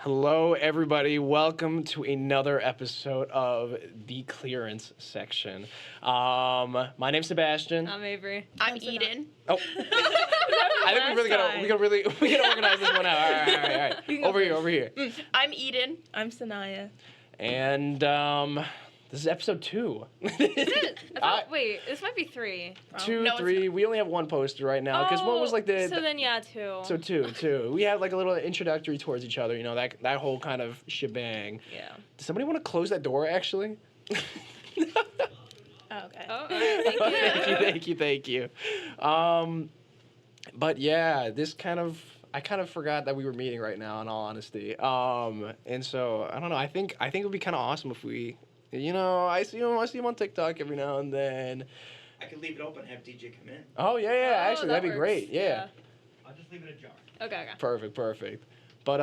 Hello, everybody. Welcome to another episode of the clearance section. My name's Sebastian. I'm Avery. I'm Eden. Oh, I think we gotta organize this one out. All right. Over here. I'm Eden. I'm Sanaya. And this is episode 2. Is it? Wait, this might be 3. Two, No, it's 3. We only have one poster right now because one was like the. So then, yeah, 2. So two. We had like a little introductory towards each other. You know that whole kind of shebang. Yeah. Does somebody want to close that door? Actually. Oh, okay. Oh, all right, Thank you. But yeah, I kind of forgot that we were meeting right now, in all honesty. And so I don't know. I think it would be kind of awesome if we, I see him on TikTok every now and then. I could leave it open and have DJ come in. Oh yeah. Actually, that that'd be works. great. Yeah. I'll just leave it ajar. Okay. Perfect. But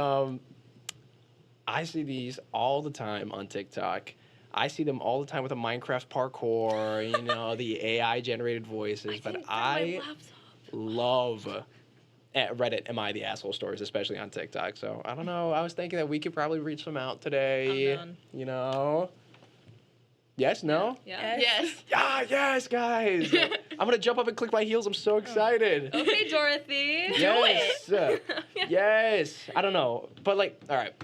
I see these all the time on TikTok. I see them all the time with the Minecraft parkour, the AI generated voices. But I love Reddit Am I the Asshole stories, especially on TikTok. So I don't know. I was thinking that we could probably reach them out today. I'm done. Yes, no? Yeah. Yes. Yes, guys. I'm going to jump up and click my heels. I'm so excited. Okay, Dorothy. Yes. Yes. I don't know. But, all right.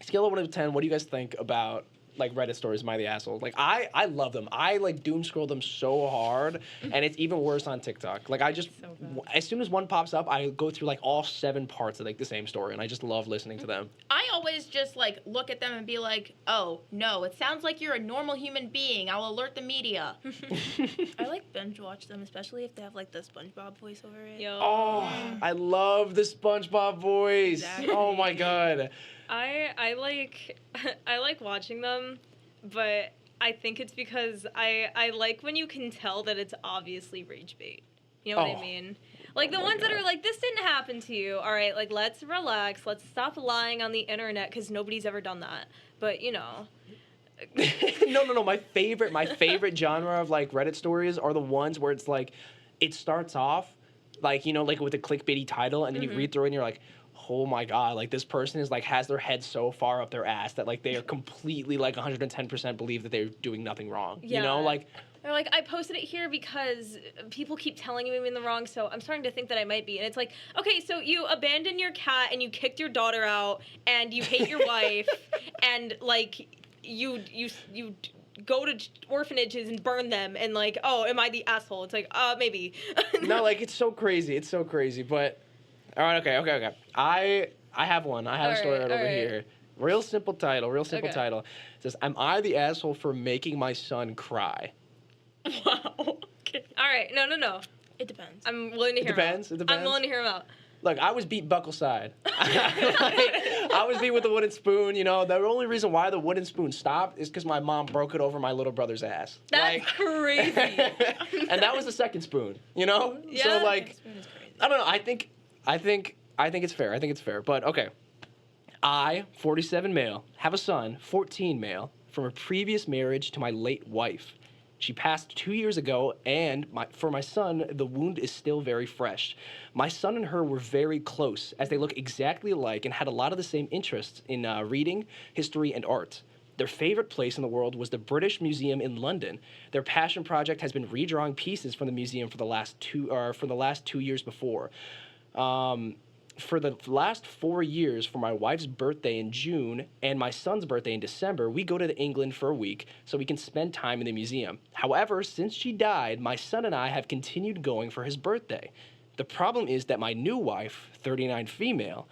Scale of 1 to 10, what do you guys think about, Reddit stories, Am I the Asshole? I love them. I, doom scroll them so hard, and it's even worse on TikTok. As soon as one pops up, I go through, all 7 parts of, the same story, and I just love listening to them. I always just, look at them and be like, oh, no, it sounds like you're a normal human being. I'll alert the media. I binge watch them, especially if they have the SpongeBob voice over it. Yo. Oh, I love the SpongeBob voice. Exactly. Oh, my God. I like watching them, but I think it's because I like when you can tell that it's obviously rage bait. You know what I mean? The ones that are this didn't happen to you. All right, let's relax. Let's stop lying on the internet because nobody's ever done that. But, No. My favorite genre of Reddit stories are the ones where it's it starts off with a clickbaity title, and then you read through it and you're like, oh my God, this person is has their head so far up their ass that they are completely 110% believe that they're doing nothing wrong. Yeah. They're I posted it here because people keep telling me I'm in the wrong, so I'm starting to think that I might be. And it's okay, so you abandoned your cat and you kicked your daughter out and you hate your wife and you go to orphanages and burn them and oh, am I the asshole? It's maybe. No, it's so crazy, but all right, okay. I have one. I have a story right over here. Real simple title. It says, "Am I the asshole for making my son cry?" Wow. Okay. All right. No. It depends. I'm willing to hear It depends. I'm willing to hear him out. Look, I was beat buckle side. I was beat with the wooden spoon. The only reason why the wooden spoon stopped is because my mom broke it over my little brother's ass. That's crazy. And that was the second spoon. Yeah. So Spoon is crazy. I don't know. I think it's fair. But okay. I, 47 male, have a son, 14 male, from a previous marriage to my late wife. She passed 2 years ago, and for my son, the wound is still very fresh. My son and her were very close, as they look exactly alike and had a lot of the same interests in reading, history, and art. Their favorite place in the world was the British Museum in London. Their passion project has been redrawing pieces from the museum for the last 2 years before. For the last 4 years, for my wife's birthday in June and my son's birthday in December, we go to England for a week so we can spend time in the museum. However, since she died, my son and I have continued going for his birthday. The problem is that my new wife, 39 female,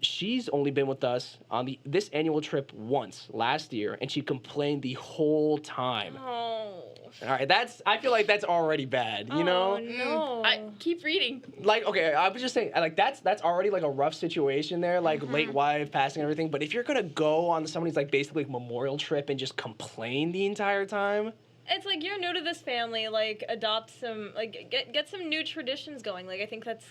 she's only been with us on this annual trip once last year, and she complained the whole time. Oh. All right, I feel like that's already bad, Oh, no. I keep reading. Okay, I was just saying, that's already a rough situation there, late wife passing and everything. But if you're gonna go on somebody's basically memorial trip and just complain the entire time, It's you're new to this family. Adopt some get some new traditions going. I think that's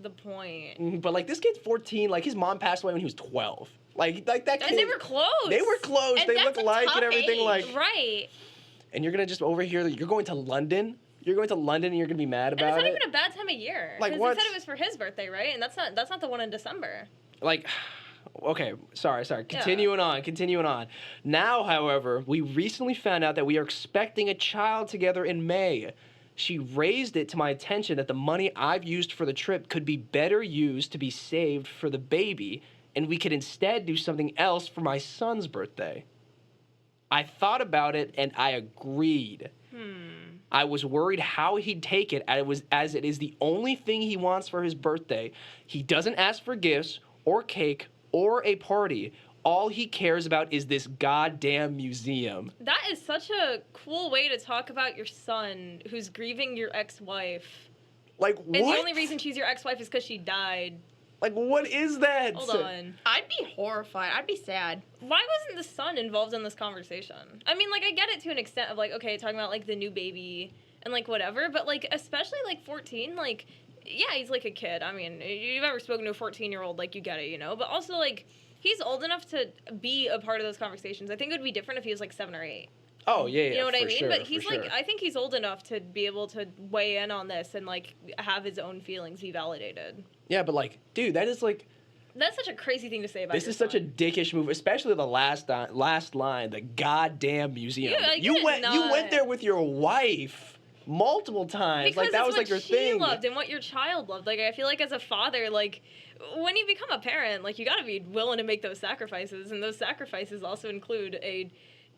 the point. But this kid's 14. His mom passed away when he was 12. That kid. And they were close. They were close. And they that's look a alike tough and everything. age. Right. And you're gonna just overhear that you're going to London. You're going to London and you're gonna be mad And about it's not it. even a bad time of year. Like Because what? he said it was for his birthday, right? And that's not the one in December. Okay, sorry. Continuing on. Now, however, we recently found out that we are expecting a child together in May. She raised it to my attention that the money I've used for the trip could be better used to be saved for the baby, and we could instead do something else for my son's birthday. I thought about it and I agreed. I was worried how he'd take it as it is the only thing he wants for his birthday. He doesn't ask for gifts or cake or a party. All he cares about is this goddamn museum. That is such a cool way to talk about your son who's grieving your ex-wife. Like, what? And the only reason she's your ex-wife is because she died. Like, what is that? Hold on. I'd be horrified. I'd be sad. Why wasn't the son involved in this conversation? I mean, like, I get it to an extent of, like, okay, talking about, like, the new baby and, like, whatever, but, like, especially, like, 14, like, yeah, he's, like, a kid. I mean, if you've ever spoken to a 14-year-old, like, you get it, you know? But also, like, he's old enough to be a part of those conversations. I think it would be different if he was, like, 7 or 8. Oh, yeah, You know what I mean? Sure, But he's, for like, sure. I think he's old enough to be able to weigh in on this and, like, have his own feelings be validated. Yeah, but, like, dude, that is, like... That's such a crazy thing to say about This your is such a son. dickish move, especially the last line, the goddamn museum. Yeah, like, you you went did you not. went there with your wife multiple times. Because like that it's was what like your she thing. loved and what your child loved. Like, I feel like as a father, like, when you become a parent, like, you gotta be willing to make those sacrifices, and those sacrifices also include a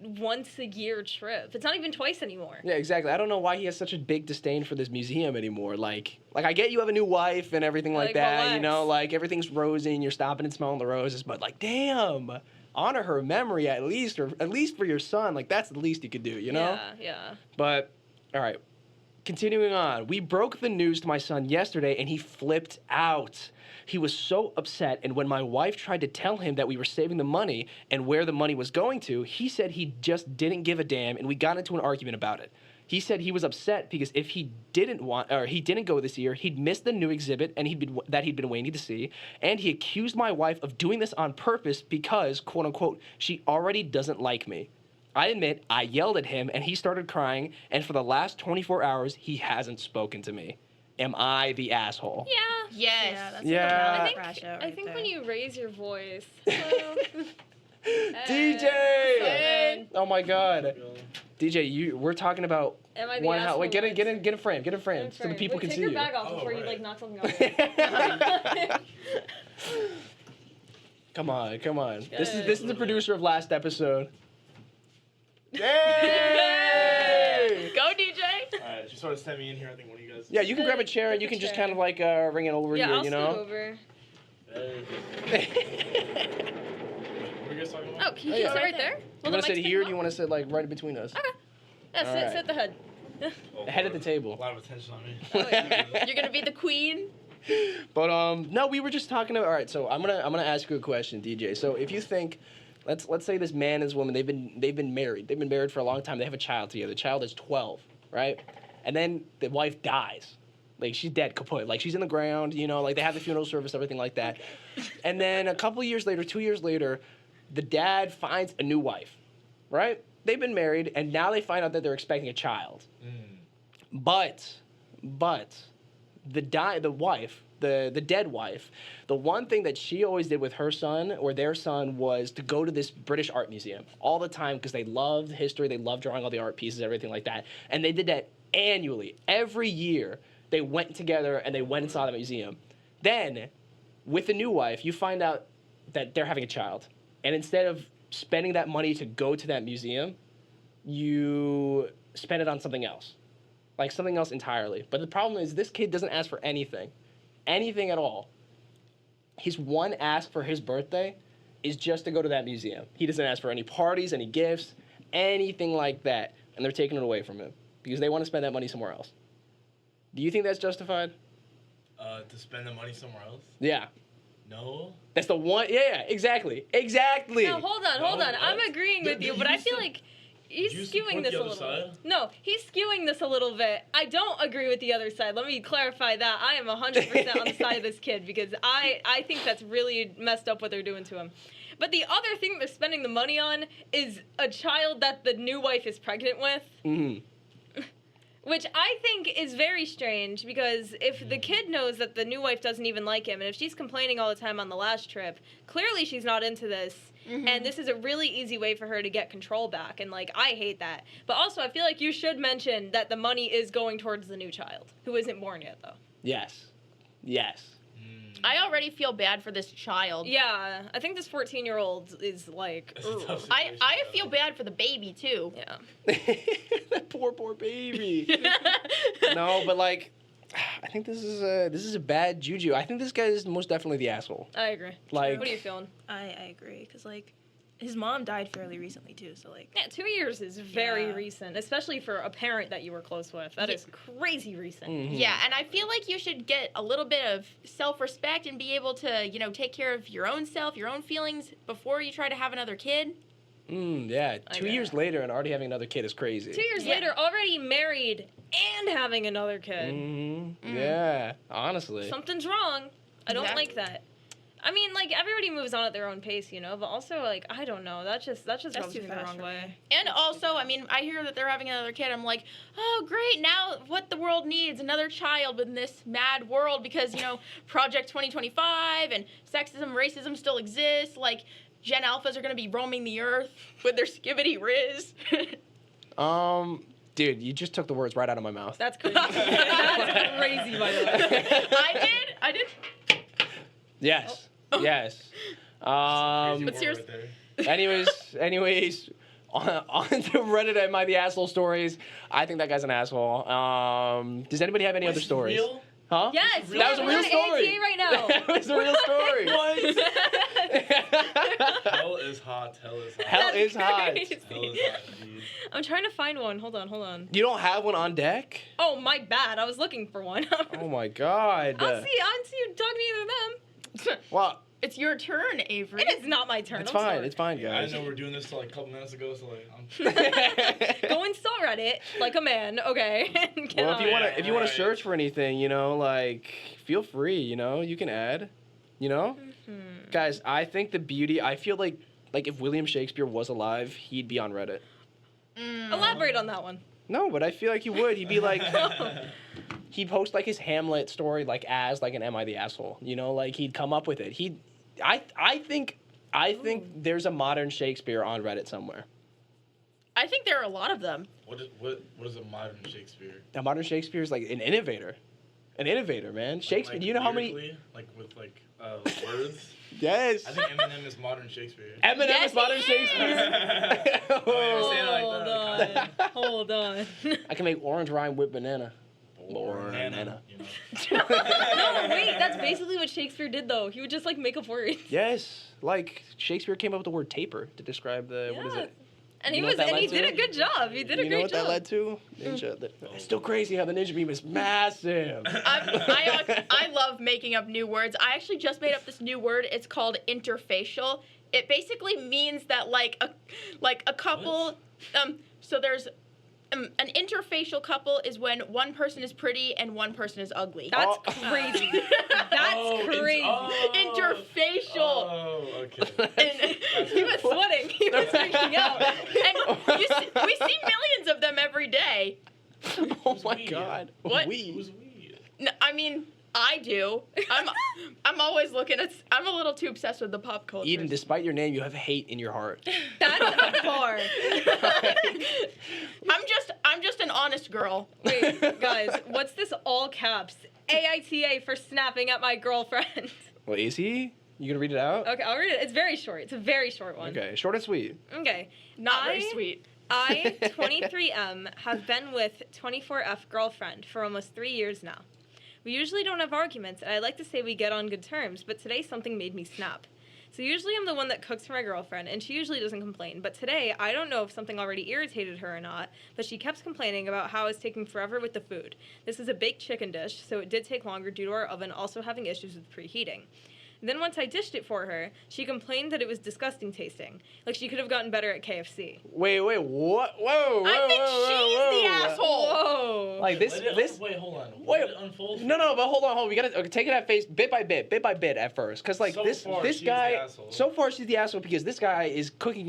once-a-year trip. It's not even twice anymore. Yeah, exactly. I don't know why he has such a big disdain for this museum anymore. Like I get you have a new wife and everything like Like, that, relax. you know, like everything's rosy and you're stopping and smelling the roses, but like, damn, honor her memory at least, or at least for your son. Like that's the least you could do, you know? Yeah. But all right, continuing on. We broke the news to my son yesterday and he flipped out. He was so upset, and when my wife tried to tell him that we were saving the money and where the money was going to, he said he just didn't give a damn, and we got into an argument about it. He said he was upset because if he didn't go this year, he'd miss the new exhibit and he'd been waiting to see, and he accused my wife of doing this on purpose because, quote unquote, she already doesn't like me. I admit I yelled at him and he started crying, and for the last 24 hours he hasn't spoken to me. Am I the asshole? Yeah. Yes. Yeah, that's Yeah. like a I bad think, crash out I right think there. when you raise your voice. DJ! Hey. Oh my God, DJ, we're talking about Am I the one house. asshole Wait, get once? a frame, so the people Wait, can take see your you. bag off Oh, before you right. like knock something off. Come on. This Good. is the producer of last episode. Yay! Go, DJ. Alright, just sort of send me in here. I think one of you guys. Yeah, you can grab a chair and Get you the can just chair. kind of like ring it over Yeah, here, I'll you scoot know. over. Hey. What are you guys talking about? Oh, can you Oh, yeah. sit right there? You Will want the to mic sit pick here? Or him do you up? want to sit like right between us? Okay. Yeah, Alright. sit at the head. Oh, Head at the A table. lot of attention on me. Oh, yeah. You're gonna be the queen. But no, we were just talking about. All right, so I'm gonna ask you a question, DJ. So if you think, let's say this man and this woman, they've been married. They've been married for a long time. They have a child together. The child is 12, right? And then the wife dies. Like she's dead, kaput. Like she's in the ground, you know. Like they have the funeral service, everything like that. And then a couple of years later, 2 years later, the dad finds a new wife, right? They've been married, and now they find out that they're expecting a child. But the dead wife, the one thing that she always did with her son or their son was to go to this British art museum all the time because they loved history, they loved drawing all the art pieces, everything like that. And they did that annually. Every year, they went together and they went and saw the museum. Then, with the new wife, you find out that they're having a child. And instead of spending that money to go to that museum, you spend it on something else. Like something else entirely. But the problem is this kid doesn't ask for anything. Anything at all. His one ask for his birthday is just to go to that museum. He doesn't ask for any parties, any gifts, anything like that. And they're taking it away from him because they want to spend that money somewhere else. Do you think that's justified? To spend the money somewhere else? Yeah. No. That's the one. Yeah, exactly. Exactly. No, hold on. No, I'm what? agreeing with you, You but I used feel to- like he's you skewing support this the a other little side? bit. No, he's skewing this a little bit. I don't agree with the other side. Let me clarify that. I am 100% on the side of this kid because I think that's really messed up what they're doing to him. But the other thing they're spending the money on is a child that the new wife is pregnant with. Mm-hmm. Which I think is very strange because if the kid knows that the new wife doesn't even like him, and if she's complaining all the time on the last trip, clearly she's not into this. And this is a really easy way for her to get control back. And, like, I hate that. But also, I feel like you should mention that the money is going towards the new child, who isn't born yet, though. Yes. Yes. I already feel bad for this child. Yeah, I think this 14-year-old is, like, It's a ooh. tough I situation, feel though. bad for the baby, too. Yeah. That poor baby. No, but like, I think this is a bad juju. I think this guy is most definitely the asshole. I agree. Like- What are you feeling? I agree, because, like, his mom died fairly recently, too, so, like... Yeah, 2 years is very Yeah. recent, especially for a parent that you were close with. That is crazy recent. Mhm. Yeah, and I feel like you should get a little bit of self-respect and be able to, you know, take care of your own self, your own feelings before you try to have another kid. Yeah. I 2 know. years later and already having another kid is crazy. 2 years Yeah. later, already married and having another kid. Yeah. Honestly. Something's wrong. I don't Exactly. like that. I mean, like, everybody moves on at their own pace, you know, but also, like, I don't know. That just That's rubs too me the fast wrong for way. me. And also, I mean, I hear that they're having another kid. I'm like, oh, great. Now what the world needs, another child in this mad world because, you know, Project 2025 and sexism, racism still exists. Like, Gen Alphas are going to be roaming the earth with their skibbity riz. Dude, you just took the words right out of my mouth. That's crazy. That's crazy, by the way. I did. Yes. Oh. Yes. Crazy What's word yours? right there. Anyways, on to Reddit Am I the Asshole stories. I think that guy's an asshole. Does anybody have any other What's stories? real? Huh? Yes, That was a we're real on story. ATA right now. That was a real story. Hell is hot. Hell is hot. Hell That's is hot. crazy. Hell is hot, indeed. I'm trying to find one. Hold on. You don't have one on deck? Oh, my bad. I was looking for one. Oh my god. I'll see you talking to either of them. Well, It's your turn, Avery. It is not my turn. it's I'm fine. sorry. It's fine, I guys. didn't know we were doing this till like a couple minutes ago, so like Go and sell Reddit like a man, okay? And get Well, on. if you want to Right. search for anything, you know, like feel free, you know, you can add, you know? Mhm. Guys, I think the beauty, I feel like if William Shakespeare was alive, he'd be on Reddit. Elaborate on that one. No, but I feel like he would. He'd be like he'd post like his Hamlet story like as like an Am I the Asshole? You know, like he'd come up with it. I think there's a modern Shakespeare on Reddit somewhere. I think there are a lot of them. what is a modern Shakespeare? A modern Shakespeare is like an innovator. An innovator, man. Shakespeare, Like, do you know how many lyrically, like with like words? Yes. I think Eminem is modern Shakespeare. Eminem Yes, is modern he Shakespeare. Oh, say it like that. Hold on. I can make orange rhyme with banana. Or Banana. you know. No, wait, that's basically what Shakespeare did, though. He would just, like, make up words. Yes, like Shakespeare came up with the word taper to describe the what is Yeah. it? And You he know was, what that and he led did to? a good job. He did a You know great what job. that led to? Ninja. It's still crazy how the ninja beam is massive. I love making up new words. I actually just made up this new word. It's called interfacial. It basically means that like a couple. So there's an interfacial couple is when one person is pretty and one person is ugly. That's Oh. crazy. That's Oh, crazy. Interfacial. Oh, okay. And He was sweating. He was freaking out. and we see millions of them every day. Oh Who's my we? god. What? We. Who's we? No, I mean, I do. I'm always looking at. I'm a little too obsessed with the pop culture. Eden, despite your name, you have hate in your heart. That's a bar. I'm just an honest girl. Wait, guys, what's this all caps? AITA for snapping at my girlfriend. Well, is he? You gonna read it out? Okay, I'll read it. It's very short. It's a very short one. Okay, short and sweet. Okay. Not very I- sweet. I, 23M, have been with 24F girlfriend for almost 3 years now. We usually don't have arguments, and I like to say we get on good terms, but today something made me snap. So usually I'm the one that cooks for my girlfriend, and she usually doesn't complain. But today, I don't know if something already irritated her or not, but she kept complaining about how it's taking forever with the food. This is a baked chicken dish, so it did take longer due to our oven also having issues with preheating. Then once I dished it for her, she complained that it was disgusting tasting. Like she could have gotten better at KFC. Wait, what? Whoa, I think she's the asshole. Whoa. Like this. Wait, hold on. Wait. Let it unfold. No, but hold on. We gotta take it at face, bit by bit at first, because like So this far, this she's guy. the asshole. So far, she's the asshole because this guy is cooking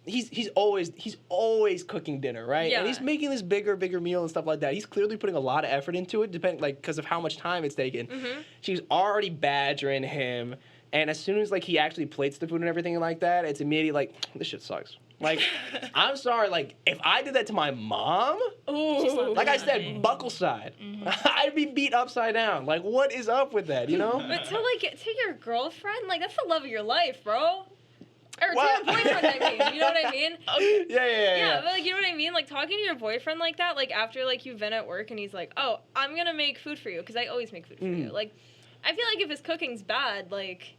he's always cooking dinner, right? Yeah. And he's making this bigger meal and stuff like that. He's clearly putting a lot of effort into it, because of how much time it's taken. Mm-hmm. She's already badgering him, and as soon as like he actually plates the food and everything like that, it's immediately like, this shit sucks. Like, I'm sorry, like if I did that to my mom, Ooh. like I said, buckle side, I'd be beat upside down. Like, what is up with that? You know? But to your girlfriend, like that's the love of your life, bro. Or What? to your boyfriend, I mean. You know what I mean? Yeah. But like, you know what I mean? Like talking to your boyfriend like that, like after like you've been at work and he's like, "Oh, I'm gonna make food for you," because I always make food for you. Like, I feel like if his cooking's bad, like,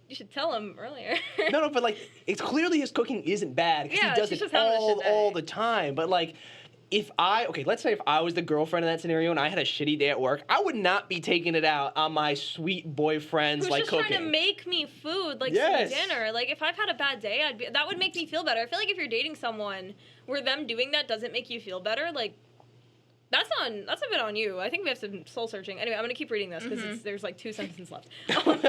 you should tell him earlier. No, but like it's clearly his cooking isn't bad because Yeah, he does she's it just having a shit day. all the time. But like, let's say if I was the girlfriend in that scenario and I had a shitty day at work, I would not be taking it out on my sweet boyfriend's Who's like just cooking. trying to make me food, like Yes. some dinner. Like if I've had a bad day, that would make me feel better. I feel like if you're dating someone where them doing that doesn't make you feel better, like that's a bit on you. I think we have some soul searching. Anyway, I'm gonna keep reading this because there's like 2 sentences left.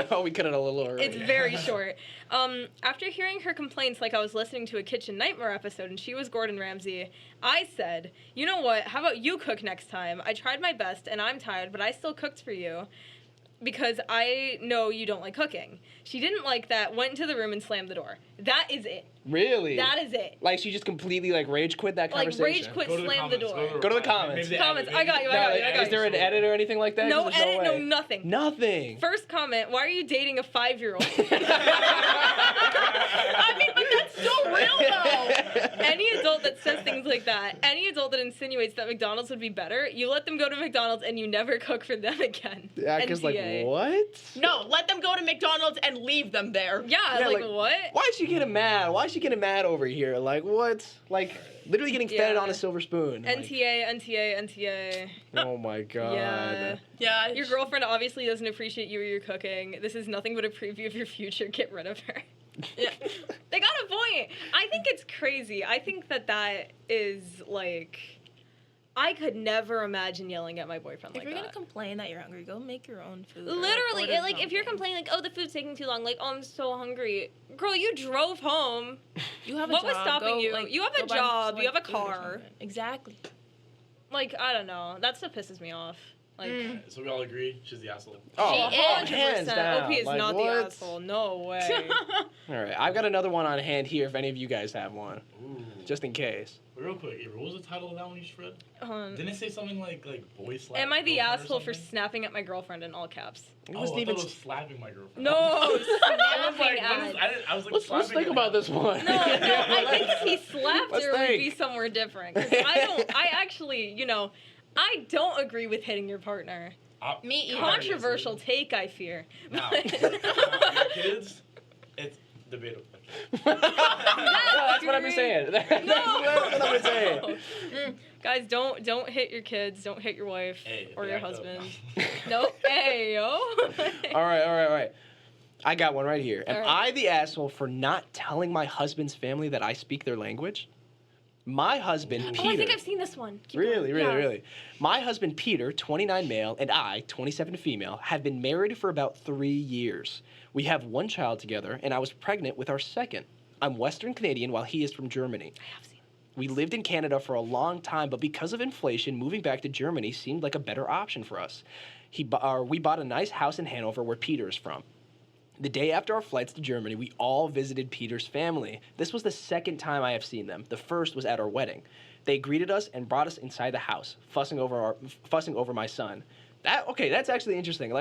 Oh, we cut it a little early. It's very short. After hearing her complaints like I was listening to a Kitchen Nightmare episode and she was Gordon Ramsay, I said, "You know what? How about you cook next time? I tried my best and I'm tired, but I still cooked for you because I know you don't like cooking." She didn't like that, went into the room and slammed the door. That is it. Really? That is it. Like she just completely like rage quit that Like conversation. rage quit, Go to the slam the comments, door. Go to the comments. Maybe they Comments. edit I got it. you, No, I got is there an edit or anything like that? 'Cause No there's edit, way. no nothing. Nothing. First comment, why are you dating a 5-year-old? I mean, but that's so real though. Any adult that says things like that, any adult that insinuates that McDonald's would be better, you let them go to McDonald's and you never cook for them again. Yeah, because like NTA. what? No, let them go to McDonald's and leave them there. Yeah, Yeah, like, like, what? Why is she getting mad? Why is she getting mad over here? Like what? Like literally getting fed Yeah. on a silver spoon. Like, NTA. oh my god. Yeah. Yeah. Your girlfriend obviously doesn't appreciate you or your cooking. This is nothing but a preview of your future. Get rid of her. Yeah. They got a point. I think it's crazy. I think that is like, I could never imagine yelling at my boyfriend If like you're that. gonna complain that you're hungry, go make your own food. or, Literally, order like if you're something. complaining like, oh, the food's taking too long, like, oh, I'm so hungry. Girl, you drove home. You have a What job. was stopping go, you? like, You have a go buy job, some, you have a food or car. something. Exactly. Like, I don't know. That stuff pisses me off. Like, So we all agree she's the asshole. Oh, She is. hands 100%. down. OP is Like, not what? the asshole. No way. All right, I've got another one on hand here. If any of you guys have one, Ooh. just in case. Real quick, Ava, what was the title of that one you just read? Didn't it say something like boy slap? Am I the girlfriend or asshole for something? snapping at my girlfriend in all caps? It Oh, wasn't I even. thought it was slapping my girlfriend. No, I was snapping like, at. I was like, Let's slapping think at about her. this one. No, I think if he slapped Let's her, it would be think. somewhere different. 'Cause I actually, I don't agree with hitting your partner. Me either. Controversial take, I fear. Now, But- your kids, it's debatable. No, that's what I've been saying. That's what I've been saying. Guys, don't hit your kids. Don't hit your wife Hey, if or they your act up. husband. No, hey yo. All right. I got one right here. Am All right. I the asshole for not telling my husband's family that I speak their language? My husband, Peter. Oh, I think I've seen this one. Keep Really, going. Yeah. really. My husband, Peter, 29 male, and I, 27 female, have been married for about 3 years. We have one child together, and I was pregnant with our second. I'm Western Canadian while he is from Germany. I have seen. We lived in Canada for a long time, but because of inflation, moving back to Germany seemed like a better option for us. We bought a nice house in Hanover where Peter is from. The day after our flights to Germany, we all visited Peter's family. This was the second time I have seen them. The first was at our wedding. They greeted us and brought us inside the house, fussing over my son. That's actually interesting.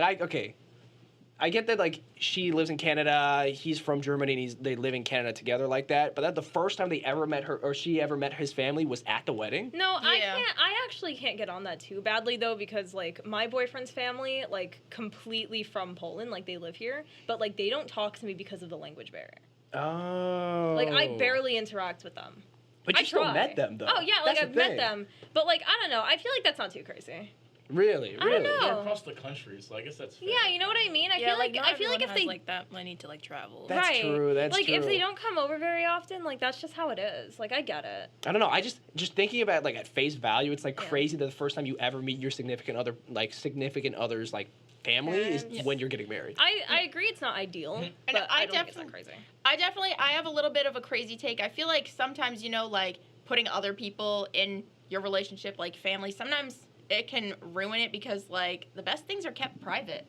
I get that like she lives in Canada, he's from Germany, and they live in Canada together like that. But that the first time they ever met her or she ever met his family was at the wedding. No, I Yeah. can't. I actually can't get on that too badly though because like my boyfriend's family, like completely from Poland, like they live here, but like they don't talk to me because of the language barrier. Oh. Like I barely interact with them. But you I still try. met them though. Oh yeah, like That's I've the met thing. them, but like I don't know. I feel like that's not too crazy. Really? I don't Really? know. They're across the country, so I guess that's fair. Yeah, you know what I mean? I feel like not I feel like everyone if has, they like that money to like travel. That's right. true, that's like if true. they don't come over very often, like that's just how it is. Like I get it. I don't know. I just thinking about like at face value, it's like Yeah. crazy that the first time you ever meet your significant other's like family is Parents. when you're getting married. I agree it's not ideal, And but I I don't think it's that crazy. I have a little bit of a crazy take. I feel like sometimes, like putting other people in your relationship, like family, sometimes it can ruin it because like the best things are kept private.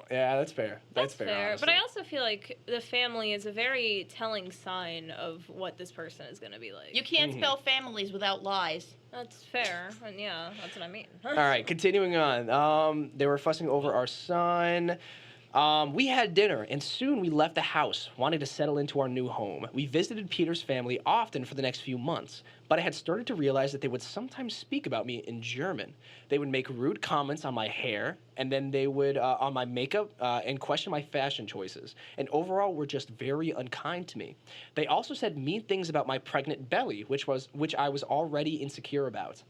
Yeah, that's fair. That's fair. But honestly. I also feel like the family is a very telling sign of what this person is going to be like. You can't Mhm. spell families without lies. That's fair, and yeah, that's what I mean. All right, continuing on. They were fussing over our son. We had dinner, and soon we left the house, wanting to settle into our new home. We visited Peter's family often for the next few months, but I had started to realize that they would sometimes speak about me in German. They would make rude comments on my hair, and then they would on my makeup and question my fashion choices, and overall were just very unkind to me. They also said mean things about my pregnant belly, which I was already insecure about.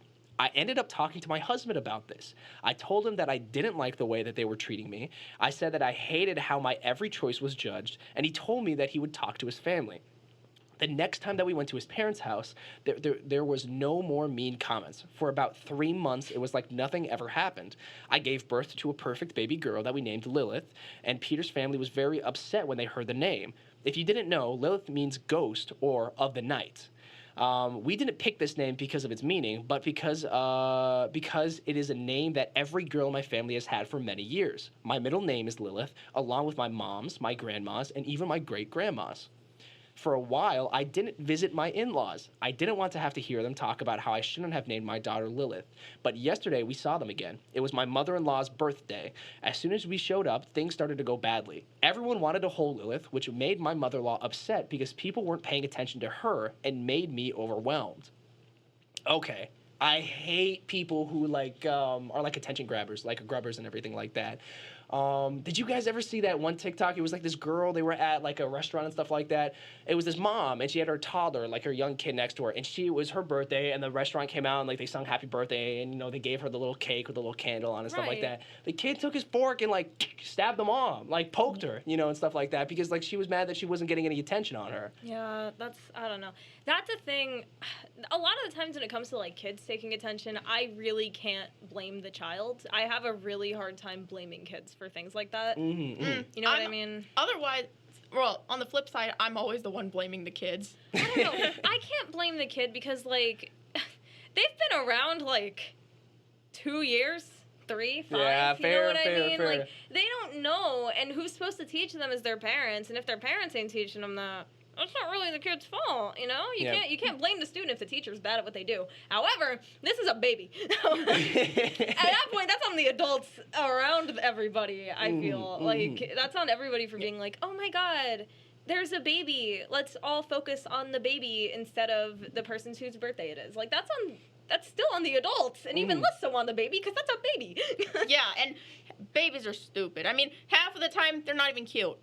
I ended up talking to my husband about this. I told him that I didn't like the way that they were treating me. I said that I hated how my every choice was judged, and he told me that he would talk to his family. The next time that we went to his parents' house, there was no more mean comments. For about 3 months, it was like nothing ever happened. I gave birth to a perfect baby girl that we named Lilith, and Peter's family was very upset when they heard the name. If you didn't know, Lilith means ghost or of the night. We didn't pick this name because of its meaning, but because it is a name that every girl in my family has had for many years. My middle name is Lilith, along with my mom's, my grandma's, and even my great-grandma's. For a while, I didn't visit my in-laws. I didn't want to have to hear them talk about how I shouldn't have named my daughter Lilith. But yesterday, we saw them again. It was my mother-in-law's birthday. As soon as we showed up, things started to go badly. Everyone wanted to hold Lilith, which made my mother-in-law upset because people weren't paying attention to her and made me overwhelmed. Okay. I hate people who are like attention grabbers, like grubbers and everything like that. Did you guys ever see that one TikTok? It was like this girl, they were at like a restaurant and stuff like that. It was this mom, and she had her toddler, like her young kid next to her, and it was her birthday, and the restaurant came out, and like they sung happy birthday, and they gave her the little cake with the little candle on and stuff like Right. that. The kid took his fork and like stabbed the mom, like poked her, and stuff like that, because like she was mad that she wasn't getting any attention on her. Yeah, I don't know. That's a thing. A lot of the times when it comes to like kids taking attention, I really can't blame the child. I have a really hard time blaming kids for things like that. Mm-hmm, mm-hmm. You know what I mean? Otherwise, well, on the flip side, I'm always the one blaming the kids. I don't know. I can't blame the kid because like they've been around like 2 years. 3, 5, Yeah, you fair, know what I fair, mean? fair. Like they don't know, and who's supposed to teach them is their parents, and if their parents ain't teaching them that, that's not really the kid's fault, You Yeah. can't blame the student if the teacher's bad at what they do. However, this is a baby. At that point, that's on the adults around everybody. I feel like that's on everybody for being like, oh my god, there's a baby. Let's all focus on the baby instead of the person whose birthday it is. Like that's still on the adults, and even less so on the baby because that's a baby. Yeah, and babies are stupid. I mean, half of the time they're not even cute.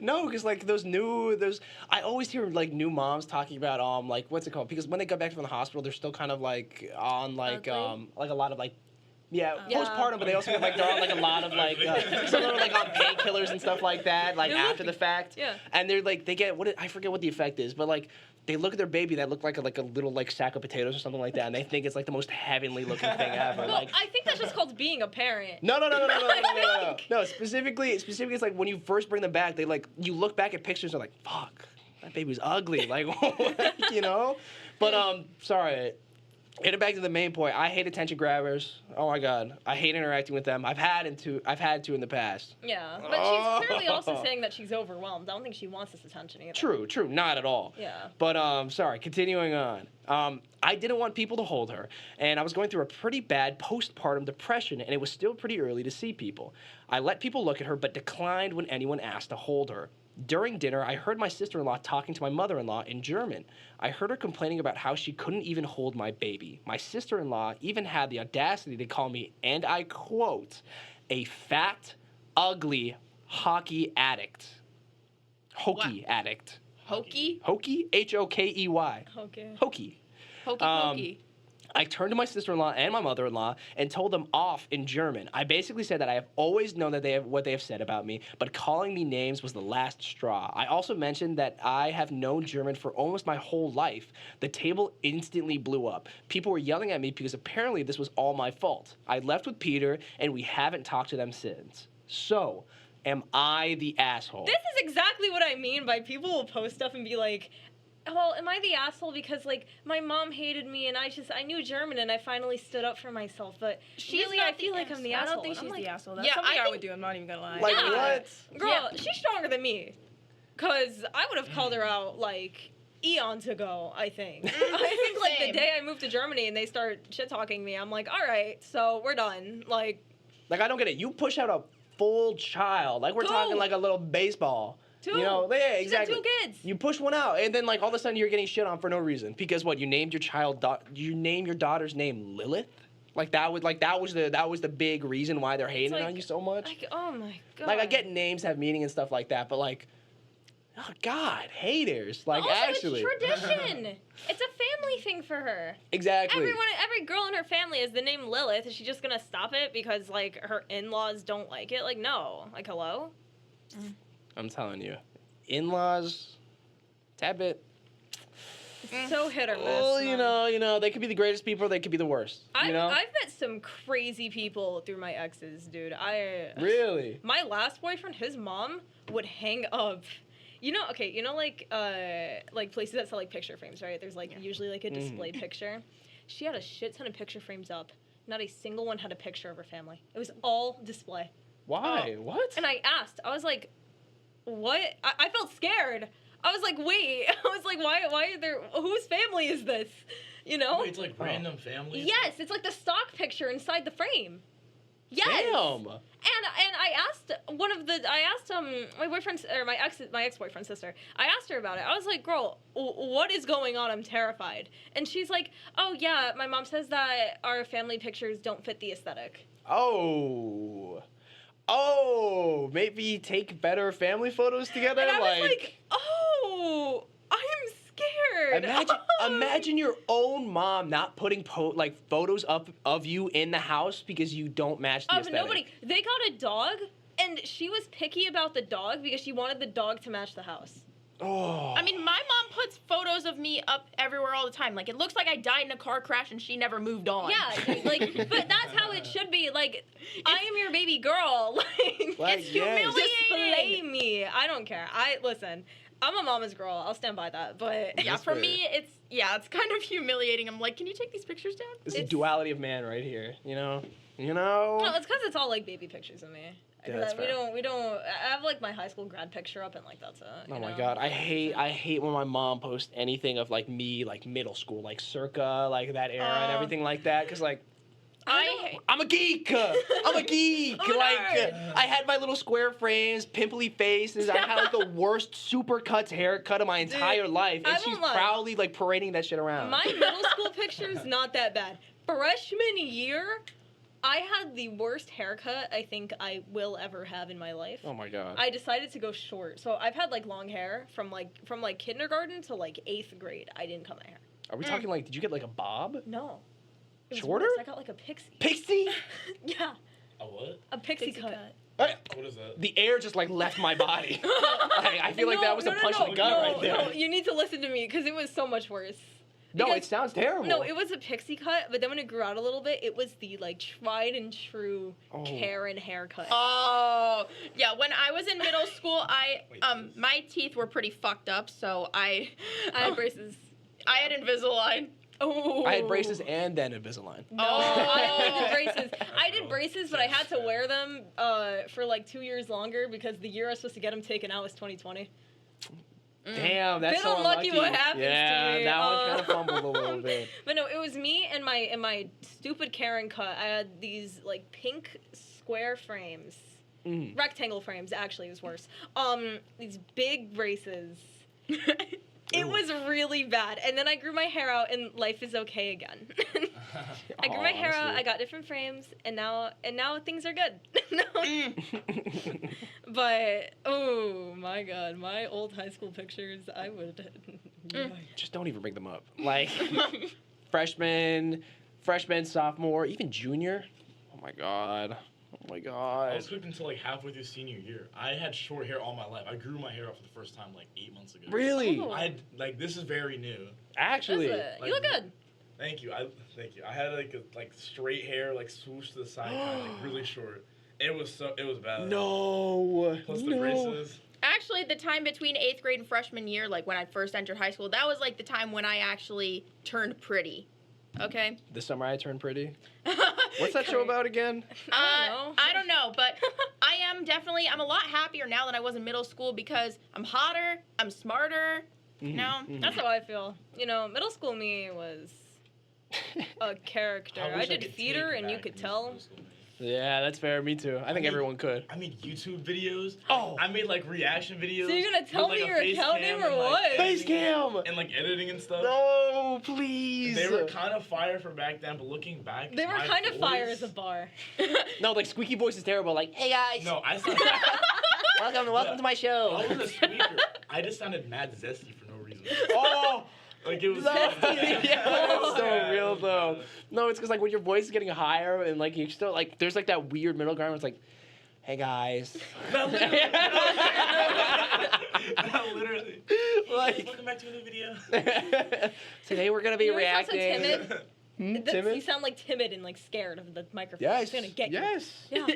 No, because like I always hear like new moms talking about like what's it called? Because when they go back from the hospital, they're still kind of like on like Ugly? like a lot of like Yeah. postpartum, but they also get like they're on like a lot of like some of them are like on painkillers and stuff like that, like Really? after the fact. Yeah. And they're like they get I forget what the effect is, but like they look at their baby that looked like a little like sack of potatoes or something like that, and they think it's like the most heavenly looking thing ever. Well, Like I think that's just called being a parent. no. I think. No, specifically it's like when you first bring them back, they like you look back at pictures and are like, fuck, that baby's ugly. Like But sorry. Getting back to the main point, I hate attention grabbers. Oh my god. I hate interacting with them. I've had to in the past. Yeah, but she's clearly also saying that she's overwhelmed. I don't think she wants this attention either. True, not at all. Yeah. But sorry, continuing on. I didn't want people to hold her, and I was going through a pretty bad postpartum depression, and it was still pretty early to see people. I let people look at her, but declined when anyone asked to hold her. During dinner, I heard my sister-in-law talking to my mother-in-law in German. I heard her complaining about how she couldn't even hold my baby. My sister-in-law even had the audacity to call me, and I quote, a fat, ugly hockey addict. Hokey addict. Hokey? Hokey? H-O-K-E-Y. Okay. Hokey. Hokey pokey. I turned to my sister-in-law and my mother-in-law and told them off in German. I basically said that I have always known that what they have said about me, but calling me names was the last straw. I also mentioned that I have known German for almost my whole life. The table instantly blew up. People were yelling at me because apparently this was all my fault. I left with Peter, and we haven't talked to them since. So, am I the asshole? This is exactly what I mean by people will post stuff and be like, well, am I the asshole because, like, my mom hated me and I knew German and I finally stood up for myself, but She's really, not I feel the like I'm the I asshole. don't think And she's I'm the like, asshole. That's Yeah, something I I think- would do. I'm not even gonna lie. Like, Yeah. what? Girl, Yeah. she's stronger than me. Because I would have called her out, like, eons ago, I think. I think, like, the Same. day I moved to Germany and they start shit-talking me, I'm like, all right, so we're done. Like, I don't get it. You push out a full child. Like, we're talking Two. like a little baseball. two. You know, yeah, She's got exactly. 2 kids. You push one out, and then like all of a sudden you're getting shit on for no reason because what? You named your child, you name your daughter's name Lilith. That was the big reason why they're hating like- on you so much. Like, oh my God. Like I get names have meaning and stuff like that, but like, oh God, haters. Like also, actually, it's tradition. It's a family thing for her. exactly. Every girl in her family has the name Lilith. Is she just gonna stop it because like her in-laws don't like it? Like no. Like hello. I'm telling you, in-laws, tad bit. So hit or miss. Oh, you man. know, they could be the greatest people, or they could be the worst. You know, I've met some crazy people through my exes, dude. really. My last boyfriend, his mom would hang up. You know, like places that sell like picture frames, right? There's like usually like a display picture. She had a shit ton of picture frames up. Not a single one had a picture of her family. It was all display. Why? What? And I asked, I was like, what? I felt scared. I was like, wait. I was like, why are there, whose family is this? You know? Wait, it's like random families. Yes, it's like the stock picture inside the frame. Yes. Damn. And I asked my boyfriend's or my ex-boyfriend's sister. I asked her about it. I was like, "Girl, what is going on? I'm terrified." And she's like, "Oh yeah, my mom says that our family pictures don't fit the aesthetic." Oh, maybe take better family photos together. And I was like, "Oh, I'm scared." Imagine your own mom not putting photos up of you in the house because you don't match the aesthetic. Nobody. They got a dog, and she was picky about the dog because she wanted the dog to match the house. Oh. I mean, my mom puts photos of me up everywhere all the time. Like, it looks like I died in a car crash and she never moved on. Yeah, dude, like, but that's how it should be. Like, I am your baby girl. Like, it's yes. humiliating. Display me. I don't care. Listen. I'm a mama's girl. I'll stand by that. But Yeah, That's for fair. me, it's kind of humiliating. I'm like, can you take these pictures down? This is it's- duality of man right here. You know. no, it's because it's all like baby pictures of me. Yeah, that's we fair. don't. I have like my high school grad picture up, and like that's it. Oh you my know? God, I hate when my mom posts anything of like me, like middle school, like circa, like that era and everything like that, cause like I'm a geek. I'm a geek. I'm a like nerd. I had my little square frames, pimply faces. I had like the worst supercuts haircut of my entire life, and I she's won't lie. proudly like parading that shit around. My middle school picture's not that bad. Freshman year, I had the worst haircut I think I will ever have in my life. Oh my God. I decided to go short. So I've had like long hair from kindergarten to like 8th grade. I didn't cut my hair. Are we talking like? Did you get like a bob? No. It was Shorter? worse. I got like a pixie. Pixie? Yeah, A what? a pixie, Pixie cut. cut. What is that? The air just like left my body. I feel like that was a punch in the gut right there. No, you need to listen to me because it was so much worse. No, Because- it sounds terrible. No, it was a pixie cut, but then when it grew out a little bit, it was the like tried and true Oh. Karen haircut. Oh, yeah. When I was in middle school, Wait. my teeth were pretty fucked up, so I I had braces. I had Invisalign. Oh. I had braces and then Invisalign. No, Oh. I only did braces. I did braces, but I had to wear them for like 2 years longer because the year I was supposed to get them taken out was 2020. Damn, that's Been so unlucky unlucky. what happens to yeah, me. that one kind of fumbled a little bit. But no, it was me and my stupid Karen cut. I had these like pink square frames, Mm. rectangle frames. Actually, it was worse. These big braces. It Ooh. was really bad. And then I grew my hair out, and life is okay again. I grew my hair out. Honestly. I got different frames, and now things are good. No. But oh my God, my old high school pictures, I would. Just don't even bring them up. Like freshman, freshman, sophomore, even junior. Oh my god. Oh my I god. was hooked until like halfway through senior year. I had short hair all my life. I grew my hair out for the first time like 8 months ago. Really? Oh. I had, like this is very new. Actually. Is it? You look good. Thank you. Thank you. I had like straight hair, like swooshed to the side, kind of like really short. It was bad. No. Plus the no. braces. Actually, the time between 8th grade and freshman year, like when I first entered high school, that was like the time when I actually turned pretty. Okay? This summer I turned pretty. What's that show about again? I don't know, but I'm a lot happier now than I was in middle school because I'm hotter, I'm smarter. No, That's how I feel. You know, middle school me was a character. I wish did could theater, take and you back could middle tell. school, man. Yeah, that's fair. Me too. I think everyone could. I made YouTube videos. Oh. I made like reaction videos. So you're gonna tell with, me like, a your face account cam name or and, like, what? editing Face cam! And like editing and stuff. No, please. They were kind of fire for back then, but looking back, They were my kind of fire voice- as a bar. No, like squeaky voice is terrible. Like, hey guys, No, I sounded. welcome to my show. I was a squeaker. I just sounded mad zesty for no reason. Oh, Like it was. Zesty. Yeah, that's so Yeah, real it was though. bad. No, it's because like when your voice is getting higher and like you're still like there's like that weird middle ground where it's like, hey guys. No, literally. No, literally. Like- Welcome back to a new video. Today we're gonna be You always sound so reacting. timid. Hmm? You sound like timid and like scared of the microphone. Yes. It's gonna get Yes. you. Yeah.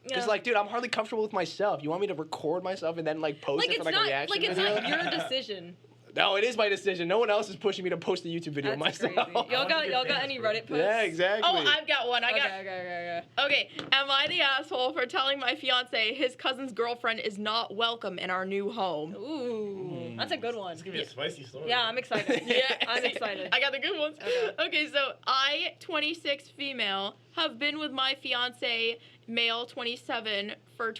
Because like, dude, I'm hardly comfortable with myself. You want me to record myself and then like post like it it's for like a not reaction like it's video? not your decision. No, it is my decision. No one else is pushing me to post a YouTube video That's myself. crazy. Y'all want to got get y'all got famous, any bro. Reddit posts? Yeah, exactly. Oh, I've got one. Okay. Okay, am I the asshole for telling my fiance his cousin's girlfriend is not welcome in our new home? Ooh, that's a good one. It's gonna be a spicy story. Yeah, I'm excited. I'm excited. I got the good ones. Okay, so I, 26 female, have been with my fiance, male, 27, for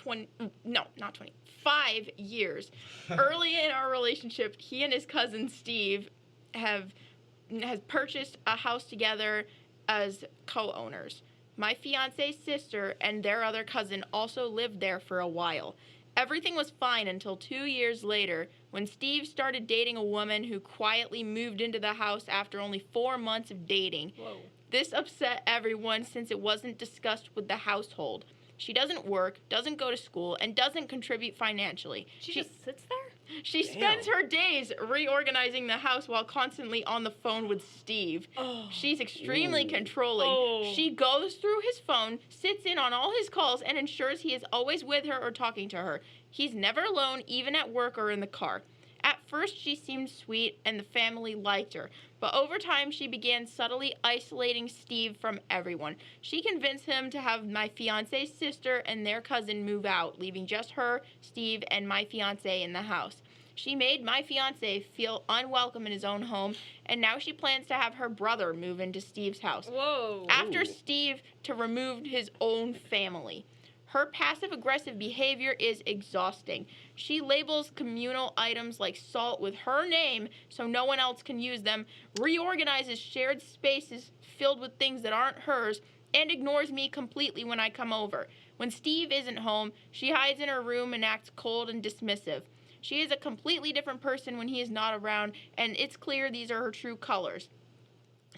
5 years. Early in our relationship, he and his cousin Steve has purchased a house together as co-owners. My fiance's sister and their other cousin also lived there for a while. Everything was fine until 2 years later when Steve started dating a woman who quietly moved into the house after only 4 months of dating. Whoa. This upset everyone since it wasn't discussed with the household. She doesn't work, doesn't go to school, and doesn't contribute financially. She just sits there? She spends her days reorganizing the house while constantly on the phone with Steve. Oh. She's extremely Ooh. controlling. Oh. She goes through his phone, sits in on all his calls, and ensures he is always with her or talking to her. He's never alone, even at work or in the car. At first, she seemed sweet, and the family liked her. But over time, she began subtly isolating Steve from everyone. She convinced him to have my fiance's sister and their cousin move out, leaving just her, Steve, and my fiance in the house. She made my fiance feel unwelcome in his own home, and now she plans to have her brother move into Steve's house. Whoa. After Ooh. Steve to remove his own family. Her passive-aggressive behavior is exhausting. She labels communal items like salt with her name so no one else can use them, reorganizes shared spaces filled with things that aren't hers, and ignores me completely when I come over. When Steve isn't home, she hides in her room and acts cold and dismissive. She is a completely different person when he is not around, and it's clear these are her true colors.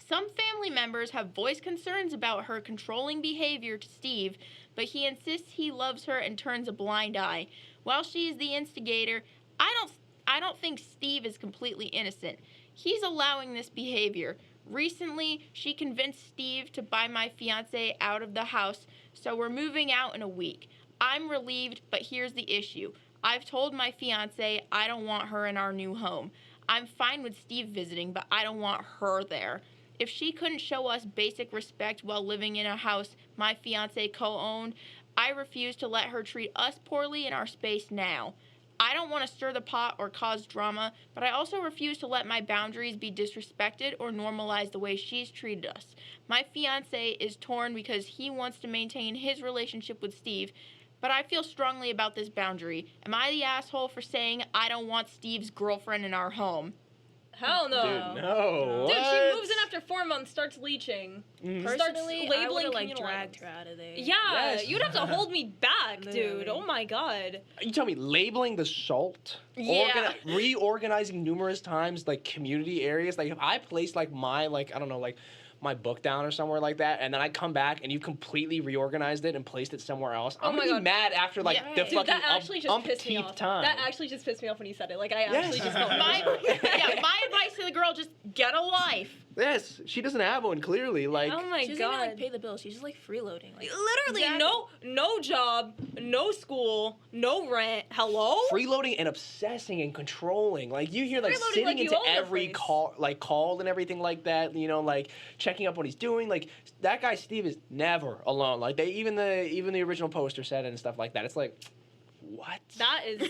Some family members have voiced concerns about her controlling behavior to Steve, but he insists he loves her and turns a blind eye. While she is the instigator, I don't think Steve is completely innocent. He's allowing this behavior. Recently, she convinced Steve to buy my fiance out of the house, so we're moving out in a week. I'm relieved, but here's the issue. I've told my fiance I don't want her in our new home. I'm fine with Steve visiting, but I don't want her there. If she couldn't show us basic respect while living in a house my fiance co-owned, I refuse to let her treat us poorly in our space now. I don't want to stir the pot or cause drama, but I also refuse to let my boundaries be disrespected or normalized the way she's treated us. My fiance is torn because he wants to maintain his relationship with Steve, but I feel strongly about this boundary. Am I the asshole for saying I don't want Steve's girlfriend in our home? Hell no. Dude, no. Dude, she What? moves in after 4 months, starts leeching. Mhm. Starts Personally, I labeling would've, like communal dragged items. her out of there. Yeah, Yes. you'd have to hold me back, dude. Literally. Oh my god. You tell me labeling the salt, Yeah. reorganizing numerous times like community areas. Like if I place like my like I don't know like my book down or somewhere like that, and then I come back and you completely reorganized it and placed it somewhere else, I'm Oh my gonna be God. mad after like Yeah. the Dude, Dude, fucking that actually just pissed me umpteenth off. time. That actually just pissed me off when you said it. Like, I Yes. actually just felt my advice to the girl: just get a life. Yes, she doesn't have one clearly. Like, oh my She doesn't even God. like pay the bills. She's just like freeloading. Like, Literally, Exactly. no job, no school, no rent. Hello? freeloading and obsessing and controlling. Like you hear like Freeloading sitting like you into own the every place. call and everything like that. You know, like checking up what he's doing. Like that guy Steve is never alone. Like they even the original poster said it and stuff like that. It's like, what? That is.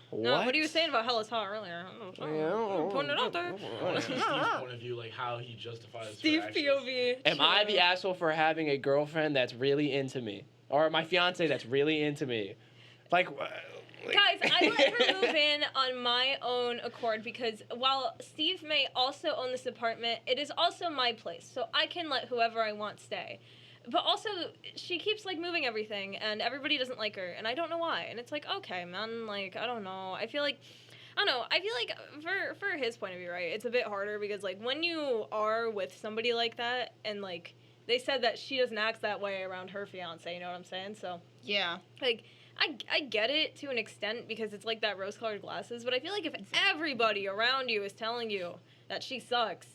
What? No, what he was saying about Hellas Hot earlier. I don't know. Yeah. Putting it out there. From Steve's point of view, like how he justifies Steve her actions. POV. Am I the asshole for having a girlfriend that's really into me, or my fiance that's really into me? Like, Guys, I let her move in on my own accord because while Steve may also own this apartment, it is also my place, so I can let whoever I want stay. But also, she keeps like moving everything, and everybody doesn't like her, and I don't know why. And it's like, okay, man, like I don't know. I feel like for his point of view, right? It's a bit harder because like when you are with somebody like that, and like they said that she doesn't act that way around her fiance. You know what I'm saying? So Yeah. like I get it to an extent because it's like that rose-colored glasses, but I feel like if everybody around you is telling you that she sucks,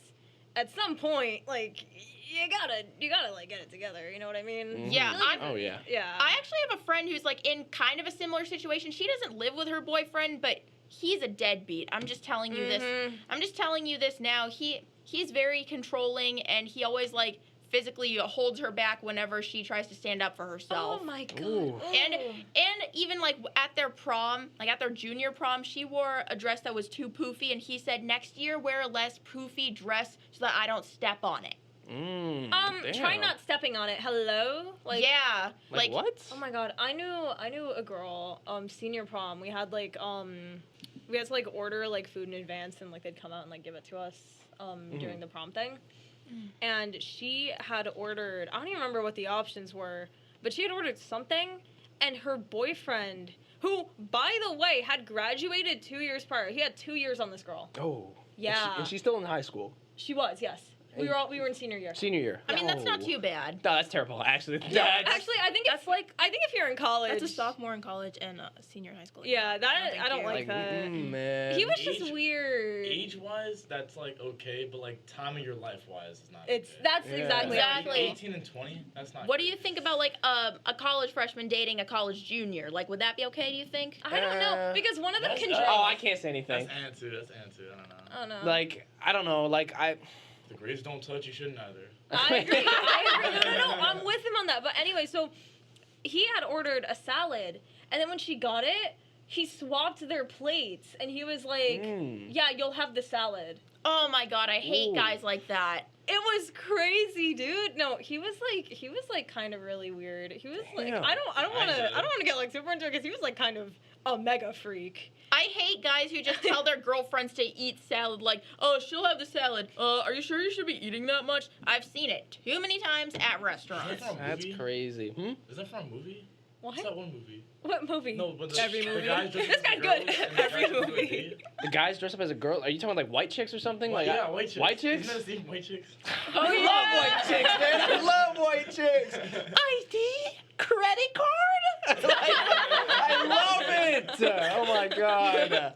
at some point, like you gotta like get it together. You know what I mean? Mhm. Yeah, I feel like Oh yeah. yeah. I actually have a friend who's like in kind of a similar situation. She doesn't live with her boyfriend, but he's a deadbeat. I'm just telling you this. Mhm. I'm just telling you this now. He's very controlling, and he always like physically holds her back whenever she tries to stand up for herself. Oh my god. Ooh. And even like at their prom, like at their junior prom, she wore a dress that was too poofy, and he said, "Next year, wear a less poofy dress so that I don't step on it." Try not stepping on it. Hello? Like Yeah, Like, what? Oh my god, I knew a girl, senior prom. We had like we had to like order like food in advance and like they'd come out and like give it to us during the prom thing. And she had ordered, I don't even remember what the options were, but she had ordered something and her boyfriend, who by the way had graduated 2 years prior. He had 2 years on this girl. Oh. Yeah. And she's still in high school. She was, yes. We were in senior year. Senior year. I mean that's not Oh. too bad. No, that's terrible. Actually, No, that's, actually, I think if you're in college, that's a sophomore in college and a senior in high school. Yeah, that thank I don't you. like that. man. He was just Age- weird. Age-wise, that's like okay, but like time of your life-wise is not. It's okay. that's Yeah. exactly how I Exactly. feel. 18 and 20. That's not. What do great. you think about like a college freshman dating a college junior? Like, would that be okay? Do you think? I don't know Uh, because one of them that's- can oh, drink. Oh, I can't say anything. That's attitude. That's attitude. I don't know. I don't know. Like, I don't know. Like, I. If the grades don't touch, you shouldn't either. I agree. No, I'm with him on that. But anyway, so he had ordered a salad, and then when she got it, he swapped their plates, and he was like, "Yeah, you'll have the salad." Oh my god, I hate Ooh. guys like that. It was crazy, dude. No, he was like kind of really weird. He was like, Damn. I don't want to get like super into it because he was like kind of a mega freak. I hate guys who just tell their girlfriends to eat salad like, oh, she'll have the salad. Are you sure you should be eating that much? I've seen it too many times at restaurants. That's Movie? crazy. Is that from a movie? What? What's that one movie? What movie? No, but the, Every the movie. guys dress This up guy's as good. girls and the Every guys go to a movie. date. The guys dress up as a girl. Are you talking like white chicks or something? Well, Like yeah, white chicks. White chicks? Isn't that Steve White chicks? Oh, I yeah. love white chicks, man. I love white chicks. ID, credit card. Like, I love it. Oh my god.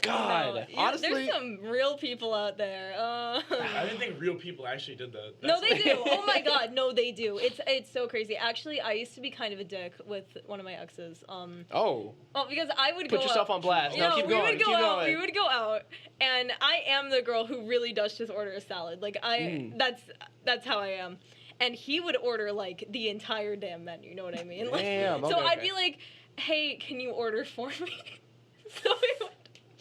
God, No, yeah, honestly, there's some real people out there. I didn't think real people actually did that. No, That's they like- do. Oh my god, no, they do. It's so crazy. Actually, I used to be kind of a dick with one of my exes. oh, Well, because I would put go yourself out. on blast. You No, know, keep we going. would go Keep out. going. We would go out, and I am the girl who really does just order a salad. Like that's how I am. And he would order like the entire damn menu. You know what I mean? Like, Damn, so okay, I'd okay. be like, "Hey, can you order for me?" So he would.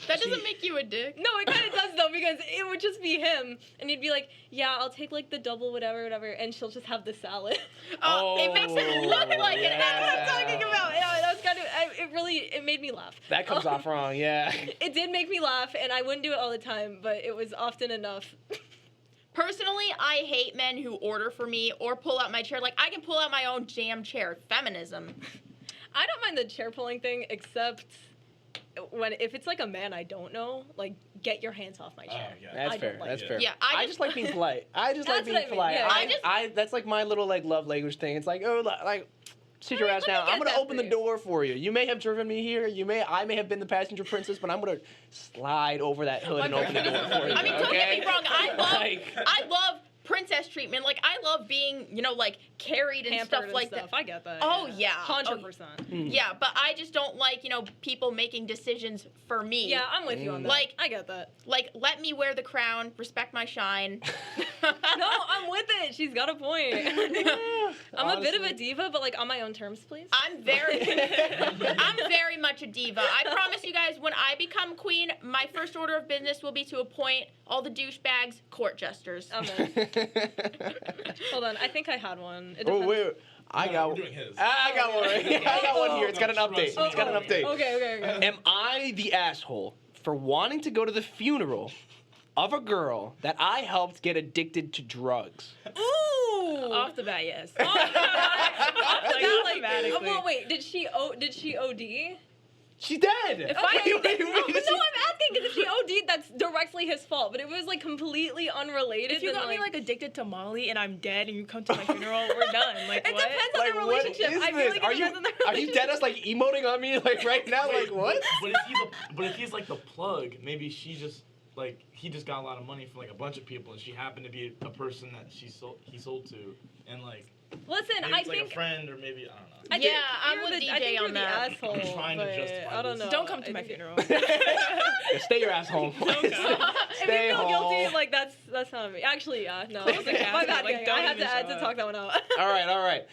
That doesn't make you a dick. No, it kind of does though because it would just be him, and he'd be like, "Yeah, I'll take like the double whatever, and she'll just have the salad." Oh, it makes it look like it. That's what I'm Yeah. talking about. Yeah, that was kind of. It made me laugh. That comes off wrong. Yeah. It did make me laugh, and I wouldn't do it all the time, but it was often enough. Personally, I hate men who order for me or pull out my chair. Like, I can pull out my own damn chair. Feminism. I don't mind the chair pulling thing, except if it's like a man I don't know, like get your hands off my chair. yeah. That's I fair. don't like That's it. fair. Yeah, I just like being polite. I just like That's being what I mean, polite. yeah. I that's like my little like love language thing. It's like, oh, like sit your ass let me down. get I'm gonna that open for the you. door for you. You may have driven me here. I may have been the passenger princess, but I'm gonna slide over that hood and open the door for you. I mean, don't get me wrong. Like- I love princess treatment. Like, I love being, like carried and Pampered stuff and like stuff. that. I get that. Oh, yeah. 100%. Yeah, but I just don't like, people making decisions for me. Yeah, I'm with you on that. Like- I get that. Like, let me wear the crown, respect my shine. No, I'm with it. She's got a point. I'm a bit of a Honestly. diva, but like on my own terms, please. I'm very much a diva. I promise you guys, when I become queen, my first order of business will be to appoint all the douchebags court jesters. I'm in. Hold on, I think I had one. It Oh depends. wait, I No, got. we're doing his. I got one. Right? I got one here. It's got an update. It's got an update. Okay. Am I the asshole for wanting to go to the funeral of a girl that I helped get addicted to drugs? Ooh. Off the bat, yes. Oh, automatically. well, wait. Did she OD? She's dead. If no, I'm asking she- because if she OD'd, that's directly his fault. But it was like completely unrelated. If you then, got me like addicted to Molly and I'm dead and you come to my funeral, we're done. Like it what? depends on Like, the what relationship. is I feel this? like Are it you depends on the are you dead as like emoting on me like right now? Like what? But if he's like the plug, maybe she just like he just got a lot of money from like a bunch of people, and she happened to be a person that he sold to, and like Listen, maybe I it's like think. a friend or maybe I don't know. I think Yeah, I'm you're with the, DJ I think you're on the that. asshole, I'm trying to but justify I don't this. know. Don't come to I my think- funeral. Stay your ass home. Don't go. If Stay you feel home. guilty, like that's not on me. Actually, yeah, no. Close the My casket, bad. like, gang. don't I had even to show up. talk that one out. All right.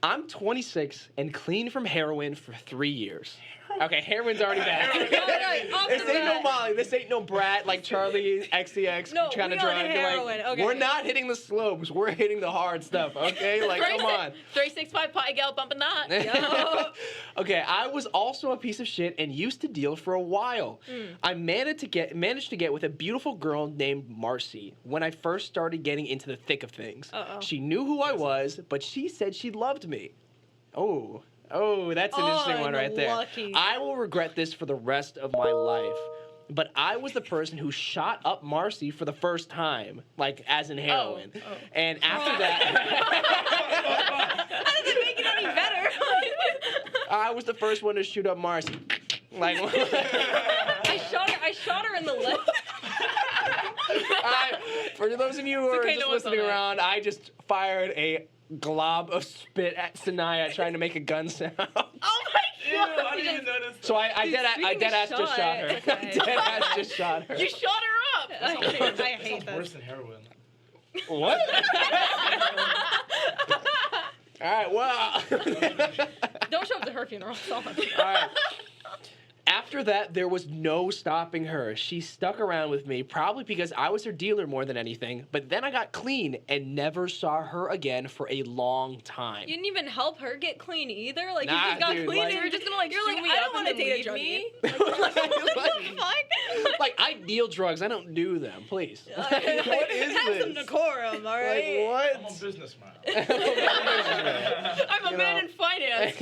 I'm 26 and clean from heroin for 3 years. Okay, heroin's already bad. Alright, off This the ain't no bat. Molly. This ain't no brat like Charlie XCX No, kind we of on drug. heroin, Like, okay. we're not hitting the slopes. We're hitting the hard stuff. Okay, like come on. 365 Pie Gal bumping that. Okay, I was also a piece of shit and used to deal for a while. I managed to get with a beautiful girl named Marcy when I first started getting into the thick of things. Uh-oh. She knew who I was, but she said she loved me. Oh, that's an interesting one right there. Lucky. I will regret this for the rest of my life. But I was the person who shot up Marcy for the first time, like as in heroin. And after that, How does it make it any better? I was the first one to shoot up Marcy. Like, I shot her in the leg. for those of you who are okay, just no one's listening on that. around, I just fired a glob of spit at Sanaya trying to make a gun sound. Oh my Ew, god! I didn't even notice. So I Speaking dead of ass just shot her. shot, I dead ass just shot her. You shot her up! I hate That sounds that. worse than heroin. What? All right, well. Don't show up to her funeral. That's all I'm saying. All right. After that, there was no stopping her. She stuck around with me, probably because I was her dealer more than anything. But then I got clean and never saw her again for a long time. You didn't even help her get clean either. Like Nah, you just got dude, clean. like- and You're just gonna like you're shoot like, me I up don't want and to then date a leave junkie. me? What the fuck? Like, I deal drugs. I don't do them. Please. Like, what is Have this? some decorum, all right? Like, I'm a what? businessman. I'm a You man know. in finance.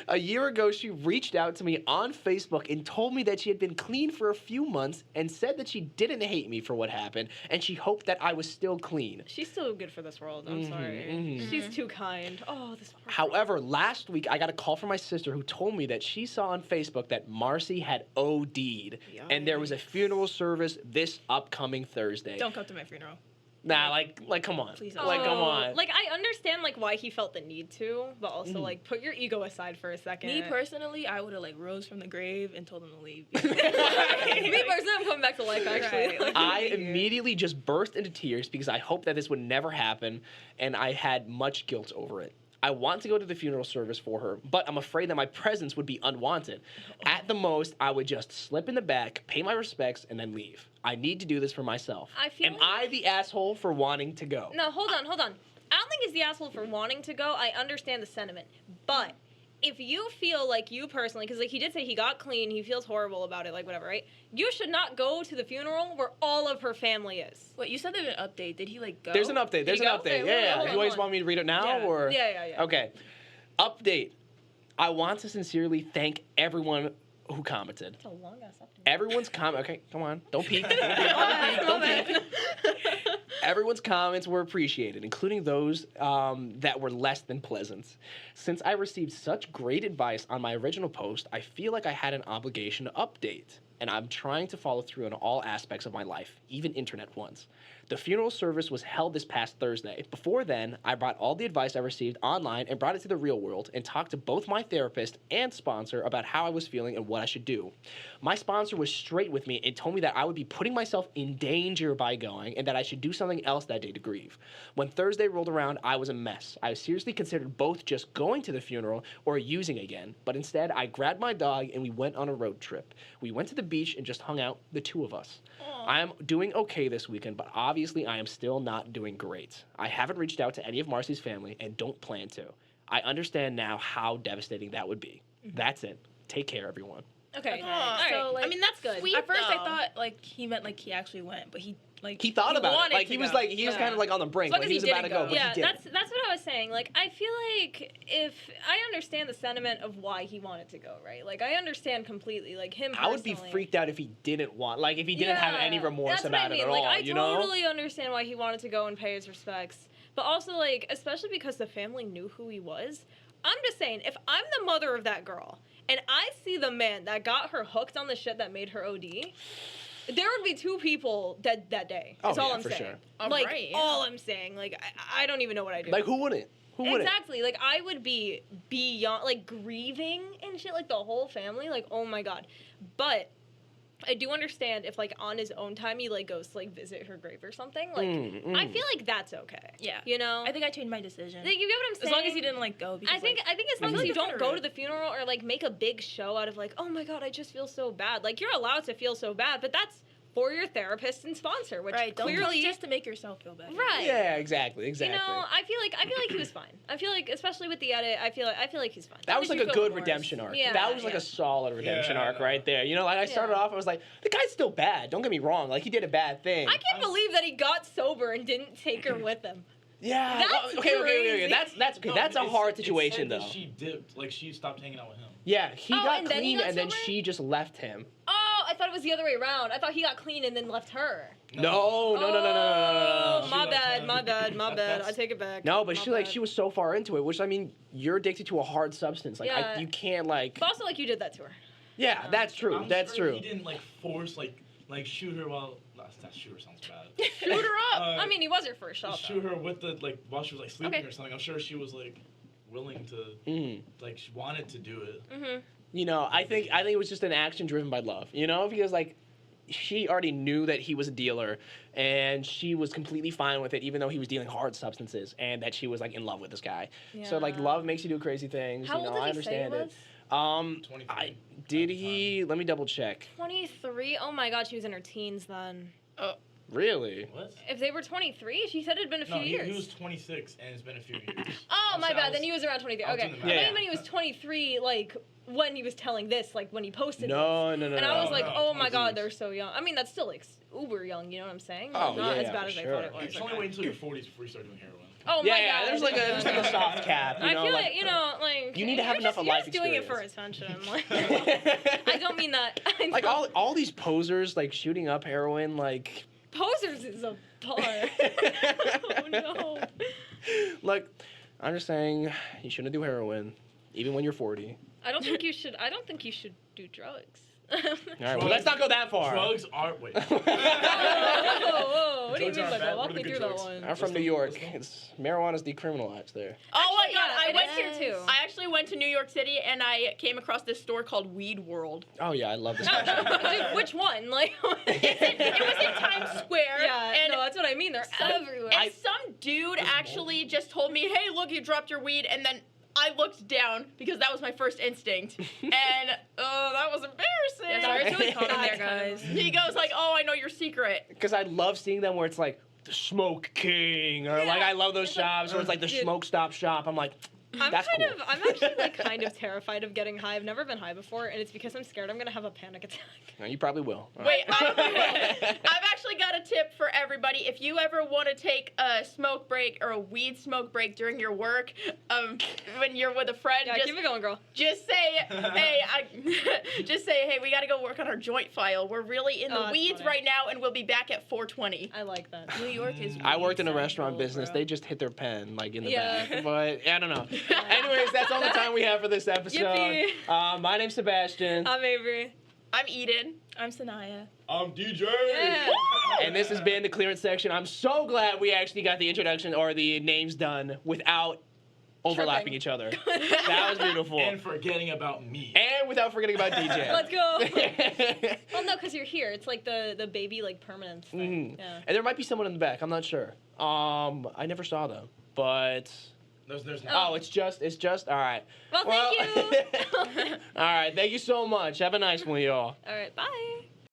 A year ago, she reached out to me on Facebook and told me that she had been clean for a few months and said that she didn't hate me for what happened and she hoped that I was still clean. She's still good for this world. I'm sorry. mhm. She's too kind. Oh, this. Poor However, last week I got a call from my sister who told me that she saw on Facebook that Marcy had OD'd and there was a funeral service this upcoming Thursday. Don't come to my funeral. Nah, like come on. Please girl. don't. Like, come on. Like I understand like why he felt the need to, but also Mhm. like put your ego aside for a second. Me personally, I would have like rose from the grave and told them to leave. Me personally, I'm coming back to life actually. Right, Like, I immediately just burst into tears because I hoped that this would never happen, and I had much guilt over it. I want to go to the funeral service for her, but I'm afraid that my presence would be unwanted. At the most, I would just slip in the back, pay my respects, and then leave. I need to do this for myself. I feel Am like- I the asshole for wanting to go? No, hold on. I don't think he's the asshole for wanting to go. I understand the sentiment. But if you feel like you personally, because like he did say he got clean, he feels horrible about it, like whatever, right? You should not go to the funeral where all of her family is. Wait, you said there's an update. Did he like go? There's an update. There's you an go? update. Okay, Yeah. hold on, You always hold on. want me to read it now, Yeah. or Yeah. Okay. Update. I want to sincerely thank everyone who commented. It's a long ass update. Everyone's comment. Okay, come on. Don't peek. Don't peek. Everyone's comments were appreciated, including those that were less than pleasant. Since I received such great advice on my original post, I feel like I had an obligation to update, and I'm trying to follow through on all aspects of my life, even internet ones. The funeral service was held this past Thursday. Before then, I brought all the advice I received online and brought it to the real world and talked to both my therapist and sponsor about how I was feeling and what I should do. My sponsor was straight with me and told me that I would be putting myself in danger by going and that I should do something else that day to grieve. When Thursday rolled around, I was a mess. I seriously considered both just going to the funeral or using again, but instead I grabbed my dog and we went on a road trip. We went to the beach and just hung out, the two of us. I am doing okay this weekend, but obviously I am still not doing great. I haven't reached out to any of Marcy's family and don't plan to. I understand now how devastating that would be. That's it. Take care, everyone. Okay. Aw. All right. So, like, I mean, that's good. sweet. At first, I though. thought like he meant like he actually went, but he Thought about it. wanted Like to he was go. like he was Yeah. kind of like on the brink. As long Like as he he was about to didn't go, go. but Yeah, he didn't. that's what I was saying. Like, I feel like if I understand the sentiment of why he wanted to go, right? Like, I understand completely. Like him. I would be personally. freaked out if he didn't want, like if he didn't have any Yeah, remorse that's about what I mean. it at Like, all. I You know? totally understand why he wanted to go and pay his respects, but also like, especially because the family knew who he was. I'm just saying, if I'm the mother of that girl and I see the man that got her hooked on the shit that made her OD, there would be two people dead that day. That's Oh, all yeah, I'm for saying. sure. Oh, Like, right, yeah. all I'm saying. Like, I don't even know what I do. Like who wouldn't? Who wouldn't? Exactly. Like, I would be beyond, like, grieving and shit, like, the whole family. Like, oh my God. But I do understand if, like, on his own time he, like, goes to, like, visit her grave or something. Like, I feel like that's okay. Yeah. You know? I think I changed my decision. Like, you get what I'm As saying? long as he didn't like go. Because, I think as I long feel as like you that's don't kinda go rude. to the funeral or, like, make a big show out of, like, oh my God, I just feel so bad. Like, you're allowed to feel so bad, but that's for your therapist and sponsor, which right. Don't clearly... just to make yourself feel better. Right. Yeah, exactly. You know, I feel like he was fine. I feel like, especially with the edit, I feel like he's fine. That was How like did a you feel good remorse? redemption arc. Yeah, That was like yeah. a solid redemption Yeah. arc right there. You know, like I started off, I was like, the guy's still bad. Don't get me wrong. Like he did a bad thing. I can't believe that he got sober and didn't take her with him. Yeah. That's okay. crazy. That's okay. No, That's a it's- hard it situation said that though. She dipped, like she stopped hanging out with him. Yeah, he Oh, got and then he clean got and then sober? she just left him. Oh, I thought it was the other way around. I thought he got clean and then left her. No. Oh, She my left bad, him. my bad, my bad. That's- I take it back. No, but My she like bad. she was so far into it, which I mean, you're addicted to a hard substance. Like Yeah. you can't like. But also, like, you did that to her. Yeah, that's true. I'm That's sure true. He didn't like force like shoot her while. Not shoot her sounds bad. Shoot her up. Uh, I mean, he was her first shot. shoot her with the like while she was like sleeping Okay. or something. I'm sure she was like willing to Mm. like she wanted to do it. Mm-hmm. You know, I think it was just an action driven by love. You know, because like she already knew that he was a dealer, and she was completely fine with it, even though he was dealing hard substances, and that she was like in love with this guy. So like Yeah. love makes you do crazy things. How you know, old I did he say he understand was? it. 23. Did he? Let me double check. 23? Oh my God, she was in her teens then. Really? What? If they were 23, she said it had been a few No, years. he was 26 and it's been a few years. Oh, I'm my sorry, I bad. was- Then he was around 23. I was Okay. doing I the math. thought Yeah. you meant he was 23, like, when he was telling this, like, when he posted this. No. And I was no, like, no, oh my God, 26. they're so young. I mean, that's still, like, uber young, you know what I'm saying? Oh, Like, not yeah, as bad for as I sure. thought it You was. should only wait until your 40s before you start doing heroin. Oh Yeah, my yeah. God. There's like a soft cap. You I know, feel like, like, you know, like... you need to have you're enough just, of you're life just doing it for experience. attention. Like, I don't mean that. I like don't- all these posers like shooting up heroin like. Posers is a bar. Oh, no. Look, I'm just saying you shouldn't do heroin, even when you're 40. I don't think you should do drugs. All right, well, let's not go that far. Drugs are wait. Whoa, what do you Drugs mean aren't by bad. that? What Walk are me the through good that drugs? one. I'm from New York. It's marijuana's decriminalized there. Oh my Actually, God! yeah, I it went is here, too. I actually went to New York City and I came across this store called Weed World. Oh yeah, I love this. No, dude, which one? Like, It was in Times Square. yeah, and no, that's what I mean. They're everywhere. And some dude actually just told me, "Hey, look, you dropped your weed," and then I looked down because that was my first instinct, and that was embarrassing. Yeah, sorry to be calm there, That's guys. He goes like, "Oh, I know your secret." Because I love seeing them where it's like the Smoke King, or like I love those It's like, shops where it's like the dude. Smoke Stop Shop. I'm like, I'm that's kind cool. of, I'm actually like kind of terrified of getting high. I've never been high before, and it's because I'm scared I'm gonna have a panic attack. No, you probably will. All Wait, right. I've actually got a tip for everybody. If you ever want to take a smoke break or a weed smoke break during your work, when you're with a friend, Yeah, keep it going, girl. just say, hey, we got to go work on our joint file. We're really in the that's weeds funny. right now, and we'll be back at 4:20. I like that. New York is. I worked in a weed restaurant central, business. bro. They just hit their pen like in the Yeah. back. But I don't know. Anyways, that's all the time we have for this episode. Yippee. My name's Sebastian. I'm Avery. I'm Eden. I'm Sanaya. I'm DJ. Yeah. And this has been the clearance section. I'm so glad we actually got the introduction or the names done without overlapping Tripping. each other. That was beautiful. And forgetting about me. And without forgetting about DJ. Let's go. Well, no, because you're here. It's like the baby like permanence thing. Mhm. Yeah. And there might be someone in the back. I'm not sure. I never saw them, but There's oh, it's just all right. Well, thank you. All right, thank you so much. Have a nice one, y'all. All right, bye.